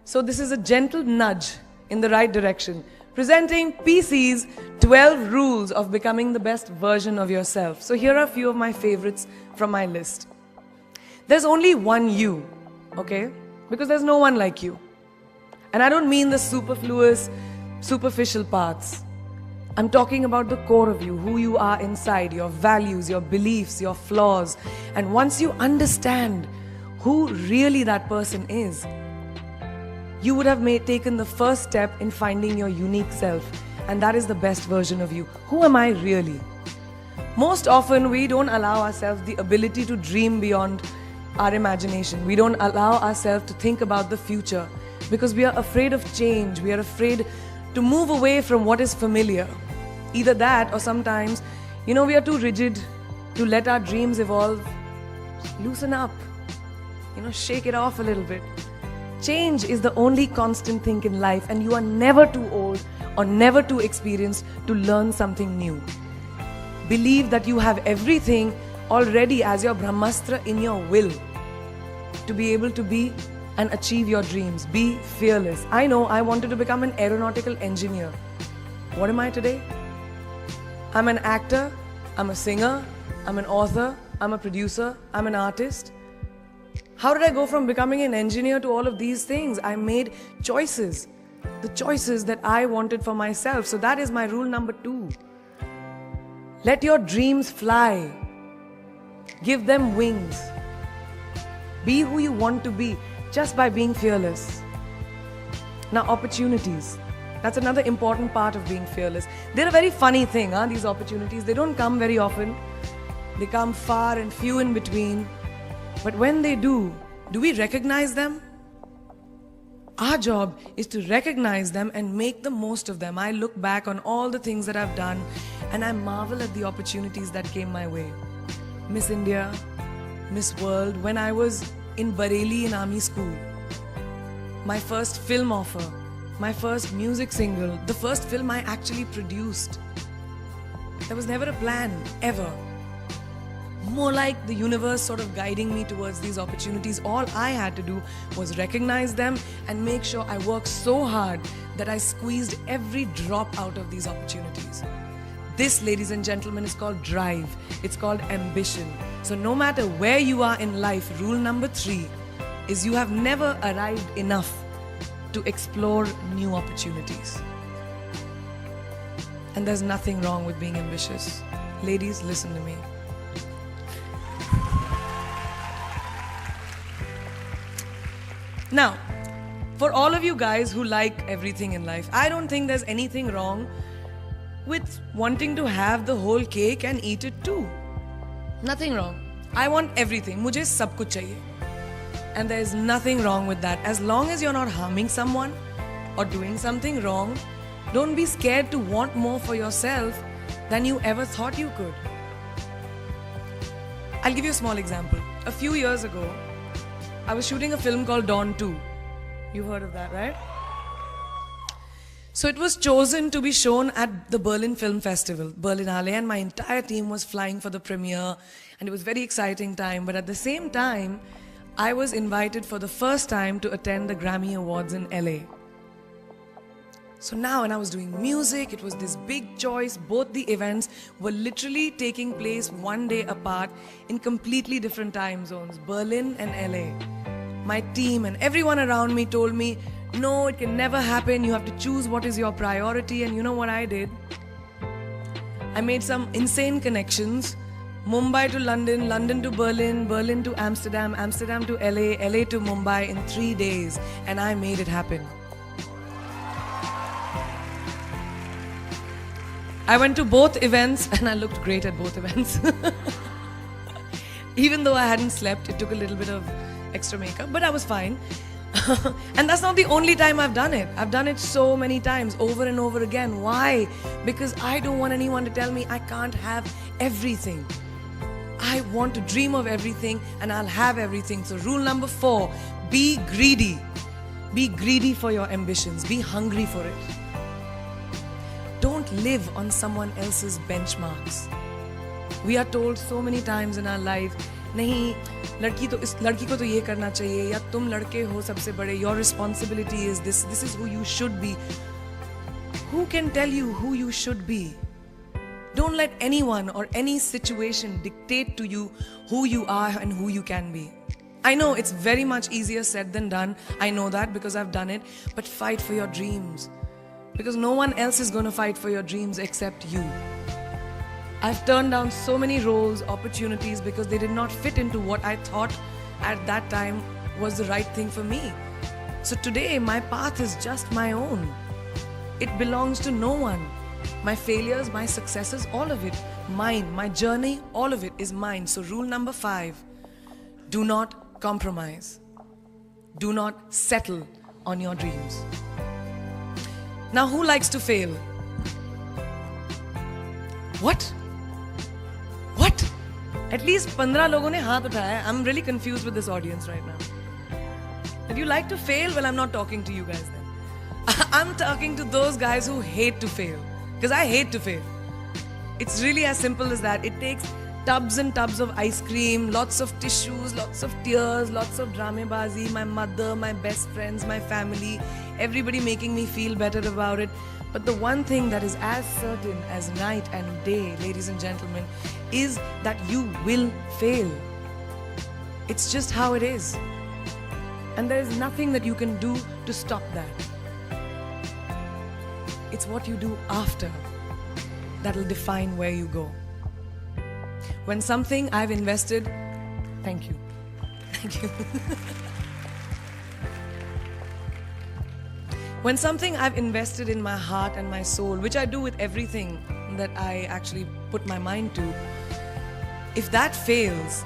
So this is a gentle nudge in the right direction, presenting PC's 12 rules of becoming the best version of yourself. So here are a few of my favorites from my list. There's only one you, okay? Because there's no one like you. And I don't mean the superfluous, superficial parts. I'm talking about the core of you, who you are inside, your values, your beliefs, your flaws. And once you understand who really that person is, you would have taken the first step in finding your unique self. And that is the best version of you. Who am I really? Most often, we don't allow ourselves the ability to dream beyond our imagination. We don't allow ourselves to think about the future because we are afraid of change. We are afraid to move away from what is familiar. Either that or sometimes, we are too rigid to let our dreams evolve. Loosen up. Shake it off a little bit. Change is the only constant thing in life, and you are never too old or never too experienced to learn something new. Believe that you have everything already as your Brahmastra in your will to be able to be and achieve your dreams. Be fearless. I know I wanted to become an aeronautical engineer. What am I today? I'm an actor, I'm a singer, I'm an author, I'm a producer, I'm an artist. How did I go from becoming an engineer to all of these things? I made choices. The choices that I wanted for myself. So that is my rule number 2. Let your dreams fly. Give them wings. Be who you want to be just by being fearless. Now, opportunities. That's another important part of being fearless. They're a very funny thing, these opportunities. They don't come very often. They come far and few in between. But when they do we recognize them? Our job is to recognize them and make the most of them. I look back on all the things that I've done and I marvel at the opportunities that came my way. Miss India, Miss World, when I was in Bareilly in army school. My first film offer, my first music single, the first film I actually produced. There was never a plan, ever. More like the universe sort of guiding me towards these opportunities. All I had to do was recognize them and make sure I worked so hard that I squeezed every drop out of these opportunities. This, ladies and gentlemen, is called drive. It's called ambition. So no matter where you are in life, rule number 3 is you have never arrived enough to explore new opportunities. And there's nothing wrong with being ambitious. Ladies, listen to me. Now, for all of you guys who like everything in life, I don't think there's anything wrong with wanting to have the whole cake and eat it too. Nothing wrong. I want everything. Mujhe sab kuch chahiye. And there is nothing wrong with that. As long as you're not harming someone or doing something wrong, don't be scared to want more for yourself than you ever thought you could. I'll give you a small example. A few years ago, I was shooting a film called Dawn 2. You've heard of that, right? So it was chosen to be shown at the Berlin Film Festival, Berlinale, and my entire team was flying for the premiere, and it was a very exciting time. But at the same time, I was invited for the first time to attend the Grammy Awards in LA. So now when I was doing music, it was this big choice. Both the events were literally taking place one day apart in completely different time zones, Berlin and LA. My team and everyone around me told me, no, it can never happen. You have to choose what is your priority. And you know what I did? I made some insane connections. Mumbai to London, London to Berlin, Berlin to Amsterdam, Amsterdam to LA, LA to Mumbai in 3 days. And I made it happen. I went to both events and I looked great at both events. Even though I hadn't slept, it took a little bit of extra makeup, but I was fine. And that's not the only time I've done it. I've done it so many times, over and over again. Why? Because I don't want anyone to tell me I can't have everything. I want to dream of everything and I'll have everything. So rule number 4, be greedy. Be greedy for your ambitions. Be hungry for it. Don't live on someone else's benchmarks. We are told so many times in our life नहीं लड़की को तो ये करना चाहिए, या तुम लड़के हो सबसे बड़े, your responsibility is this is who you should be. Who can tell you who you should be? Don't let anyone or any situation dictate to you who you are and who you can be. I know it's very much easier said than done. I know that because I've done it. But fight for your dreams. Because no one else is going to fight for your dreams except you. I've turned down so many roles, opportunities because they did not fit into what I thought at that time was the right thing for me. So today my path is just my own. It belongs to no one. My failures, my successes, all of it, mine. My journey, all of it is mine. So rule number 5, do not compromise. Do not settle on your dreams. Now, who likes to fail? What? At least 15 लोगों ने हाथ उठाया. I'm really confused with this audience right now. If you like to fail, well, I'm not talking to you guys then. I'm talking to those guys who hate to fail. Because I hate to fail. It's really as simple as that. It takes tubs and tubs of ice cream, lots of tissues, lots of tears, lots of dramabazi, my mother, my best friends, my family, everybody making me feel better about it. But the one thing that is as certain as night and day, ladies and gentlemen, is that you will fail. It's just how it is. And there is nothing that you can do to stop that. It's what you do after that'll define where you go. When something I've invested, thank you. When something I've invested in my heart and my soul, which I do with everything that I actually put my mind to, if that fails,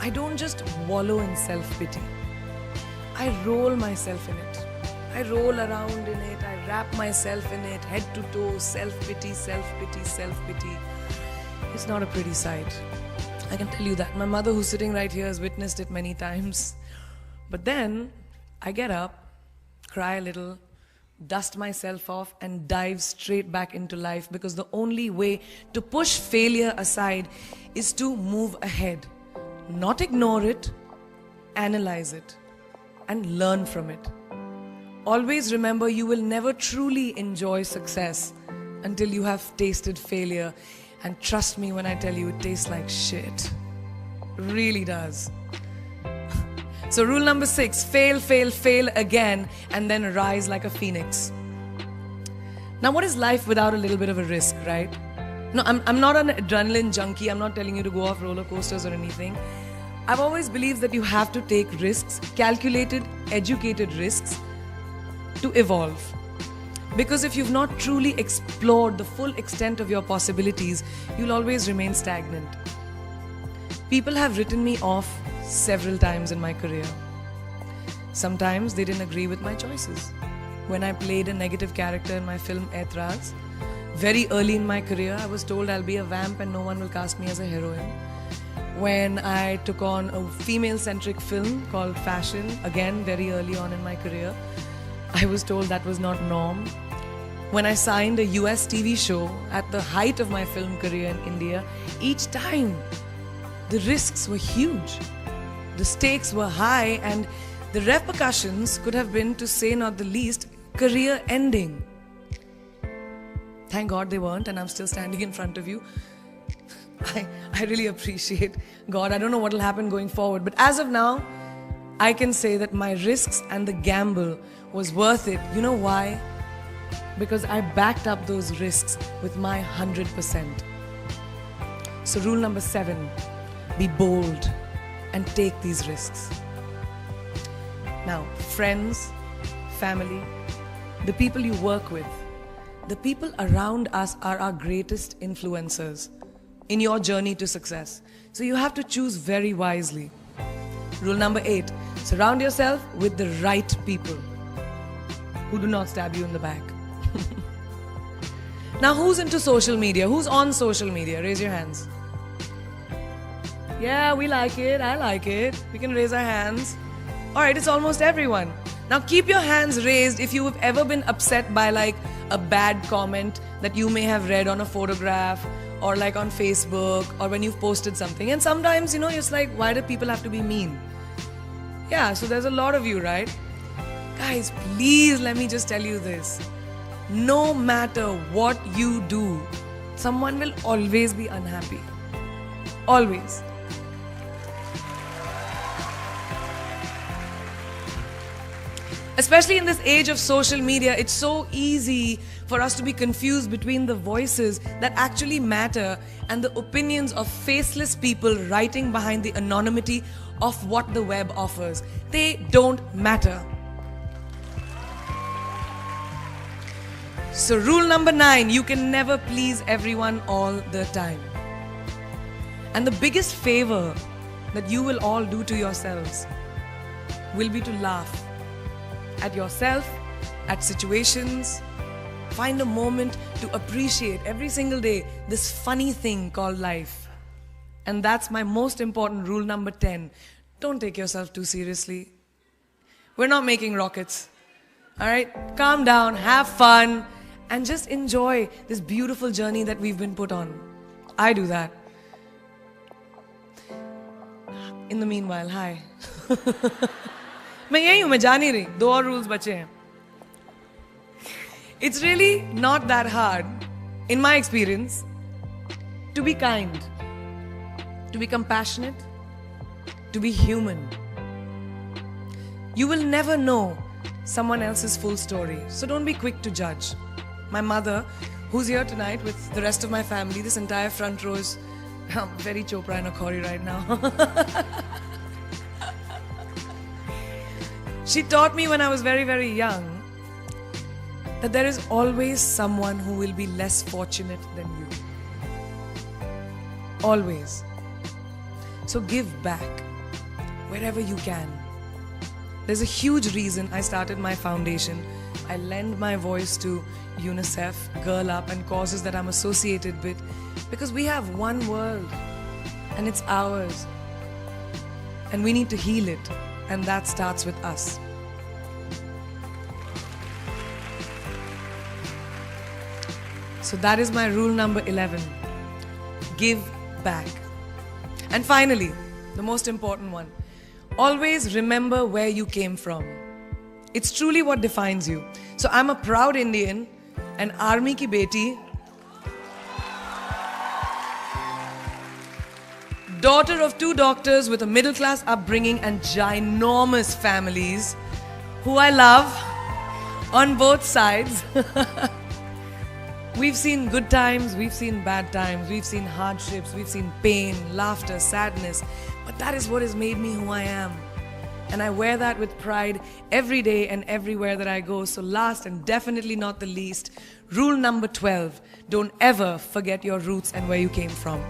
I don't just wallow in self-pity. I roll myself in it. I roll around in it. I wrap myself in it, head to toe, self-pity, self-pity, self-pity. It's not a pretty sight. I can tell you that. My mother, who's sitting right here, has witnessed it many times. But then I get up, cry a little, dust myself off, and dive straight back into life, because the only way to push failure aside is to move ahead. Not ignore it, analyze it, and learn from it. Always remember, you will never truly enjoy success until you have tasted failure. And trust me when I tell you, it tastes like shit. Really does. So rule number 6, fail, fail, fail again, and then rise like a phoenix. Now, what is life without a little bit of a risk, right? No, I'm not an adrenaline junkie. I'm not telling you to go off roller coasters or anything. I've always believed that you have to take risks, calculated, educated risks, to evolve. Because if you've not truly explored the full extent of your possibilities, you'll always remain stagnant. People have written me off several times in my career. Sometimes they didn't agree with my choices. When I played a negative character in my film Aitraz, very early in my career, I was told I'll be a vamp and no one will cast me as a heroine. When I took on a female-centric film called Fashion, again very early on in my career, I was told that was not norm. When I signed a US TV show at the height of my film career in India, each time the risks were huge. The stakes were high, and the repercussions could have been, to say not the least, career ending. Thank God they weren't, and I'm still standing in front of you. I really appreciate God. I don't know what will happen going forward, but as of now, I can say that my risks and the gamble was worth it. You know why? Because I backed up those risks with my 100%. So rule number 7, be bold and take these risks. Now, friends, family, the people you work with, the people around us are our greatest influencers in your journey to success. So you have to choose very wisely. Rule number 8, surround yourself with the right people who do not stab you in the back. Now, who's into social media? Who's on social media? Raise your hands. Yeah, we like it. I like it. We can raise our hands. All right, it's almost everyone. Now, keep your hands raised if you have ever been upset by like a bad comment that you may have read on a photograph or like on Facebook, or when you've posted something. And sometimes, you're just like, why do people have to be mean? Yeah, so there's a lot of you, right? Guys, please let me just tell you this. No matter what you do, someone will always be unhappy. Always. Especially in this age of social media, it's so easy for us to be confused between the voices that actually matter and the opinions of faceless people writing behind the anonymity of what the web offers. They don't matter. So rule number 9, you can never please everyone all the time. And the biggest favor that you will all do to yourselves will be to laugh at yourself, at situations. Find a moment to appreciate every single day this funny thing called life. And that's my most important rule number 10. Don't take yourself too seriously. We're not making rockets. Alright? Calm down, have fun, and just enjoy this beautiful journey that we've been put on. I do that. In the meanwhile, hi. मैं यही हूँ, मैं जा नहीं रही. 2 और rules बचे हैं. It's really not that hard, in my experience, to be kind, to be compassionate, to be human. You will never know someone else's full story, so don't be quick to judge. My mother, who's here tonight with the rest of my family, this entire front row is very Chopra and Akhori right now. She taught me when I was very, very young that there is always someone who will be less fortunate than you. Always. So give back wherever you can. There's a huge reason I started my foundation. I lend my voice to UNICEF, Girl Up, and causes that I'm associated with, because we have one world and it's ours. And we need to heal it. And that starts with us. So that is my rule number 11. Give back. And finally, the most important one. Always remember where you came from. It's truly what defines you. So I'm a proud Indian, an army ki beti, daughter of 2 doctors with a middle-class upbringing and ginormous families, who I love on both sides. We've seen good times, we've seen bad times, we've seen hardships, we've seen pain, laughter, sadness. But that is what has made me who I am. And I wear that with pride every day and everywhere that I go. So last and definitely not the least, rule number 12, don't ever forget your roots and where you came from.